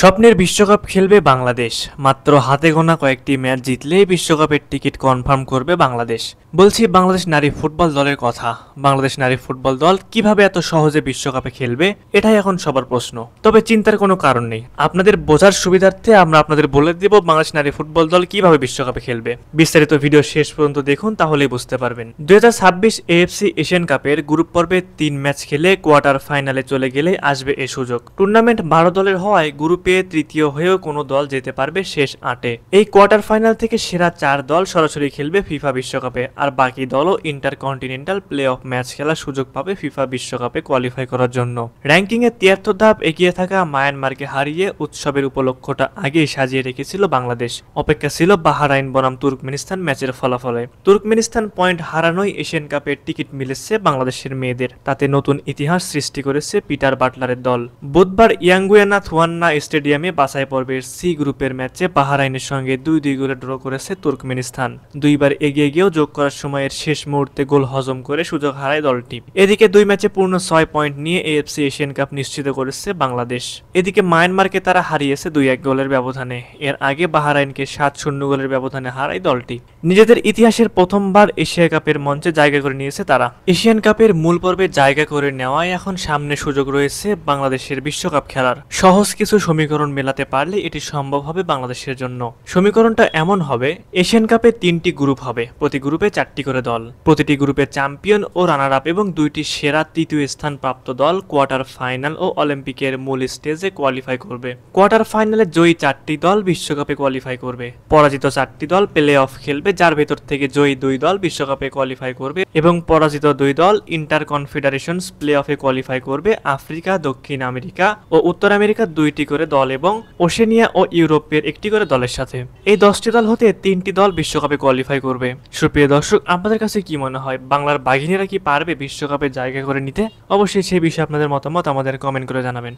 স্বপ্নের বিশ্বকাপ খেলবে বাংলাদেশ। মাত্র হাতে গোনা কয়েকটি ম্যাচ জিতলেই বিশ্বকাপের টিকিট কনফার্ম করবে বাংলাদেশ। বলছি বাংলাদেশ নারী ফুটবল দলের কথা। বাংলাদেশ নারী ফুটবল দল কিভাবে এত সহজে বিশ্বকাপে খেলবে, এটাই এখন সবার প্রশ্ন। তবে চিন্তার কোনো কারণ নেই, আপনাদের বোঝার সুবিধার্থে আমরা আপনাদের বলে দেব বাংলাদেশ নারী ফুটবল দল কিভাবে বিশ্বকাপে খেলবে। বিস্তারিত ভিডিও শেষ পর্যন্ত দেখুন, তাহলেই বুঝতে পারবেন। 2026 এএফসি এশিয়ান কাপের গ্রুপ পর্বে 3 ম্যাচ খেলে কোয়ার্টার ফাইনালে চলে গেলে আসবে এ সুযোগ। টুর্নামেন্ট 12 দলের হওয়ায় গ্রুপে তৃতীয় হয়েও কোনো দল যেতে পারবে শেষ 8-এ। এই কোয়ার্টার ফাইনাল থেকে সেরা 4 দল সরাসরি খেলবে ফিফা বিশ্বকাপে, আর বাকি দলও ইন্টারকন্টিনেন্টাল প্লে অফ ম্যাচ খেলার সুযোগ পাবে ফিফা বিশ্বকাপে কোয়ালিফাই করার জন্য। র্যাঙ্কিংয়ে 73 ধাপ এগিয়ে থাকা মায়ানমারকে হারিয়ে উৎসবের উপলক্ষটা আগেই সাজিয়ে রেখেছিল বাংলাদেশ। অপেক্ষা ছিল বাহরাইন বনাম তুর্কমেনিস্তান ম্যাচের ফলাফলে। তুর্কমেনিস্তান পয়েন্ট হারানোই এশিয়ান কাপের টিকিট মিলেছে বাংলাদেশের মেয়েদের। তাতে নতুন ইতিহাস সৃষ্টি করেছে পিটার বাটলারের দল। বুধবার ইয়াঙ্গুয়ানা থুয়ান্না স্টেডিয়ামে বাছাই পর্বের সি গ্রুপের ম্যাচে বাহরাইনের সঙ্গে 2-2 গোলে ড্র করেছে তুর্কমেনিস্তান। দুইবার এগিয়ে গিয়েও যোগ করার সময়ের শেষ মুহূর্তে গোল হজম করে সুযোগ হারায় দলটি। এদিকে 2 ম্যাচে পূর্ণ 6 পয়েন্ট নিয়ে এএফসি এশিয়ান কাপ নিশ্চিত করেছে বাংলাদেশ। এদিকে মায়ানমারকে তারা হারিয়েছে 2-1 গোলের ব্যবধানে। এর আগে বাহরাইনকে 7-0 গোলের ব্যবধানে হারায় দলটি। নিজেদের ইতিহাসের প্রথমবার এশিয়া কাপের মঞ্চে জায়গা করে নিয়েছে তারা। এশিয়ান কাপের মূল পর্বে জায়গা করে নেওয়ায় এখন সামনে সুযোগ রয়েছে বাংলাদেশের বিশ্বকাপ খেলার। সহজ কিছু সমীকরণ মেলাতে পারলে এটি সম্ভব হবে বাংলাদেশের জন্য। সমীকরণটা এমন হবে, এশিয়ান কাপে 3টি গ্রুপ হবে, প্রতি গ্রুপে 4টি করে দল। প্রতিটি গ্রুপে চ্যাম্পিয়ন ও রানার আপ এবং 2টি সেরা তৃতীয় স্থান প্রাপ্ত দল কোয়ার্টার ফাইনাল ও অলিম্পিকের মূল স্টেজে কোয়ালিফাই করবে। কোয়ার্টার ফাইনালে জয়ী 4টি দল বিশ্বকাপে কোয়ালিফাই করবে। পরাজিত 4টি দল প্লে অফ খেলবে, যার ভেতর থেকে জয়ী 2 দল বিশ্বকাপে কোয়ালিফাই করবে এবং পরাজিত 2 দল ইন্টার কনফেডারেশনস প্লে অফে কোয়ালিফাই করবে। আফ্রিকা, দক্ষিণ আমেরিকা ও উত্তর আমেরিকা 2টি করে দল এবং ওশেনিয়া ও ইউরোপের 1টি করে দলের সাথে। এই 10টি দল হতে 3টি দল বিশ্বকাপে কোয়ালিফাই করবে। সুপ্রিয় দর্শক, আপনাদের কাছে কি মনে হয়, বাংলার বাঘিনীরা কি পারবে বিশ্বকাপে জায়গা করে নিতে? অবশ্যই সেই বিষয়ে আপনাদের মতামত আমাদের কমেন্ট করে জানাবেন।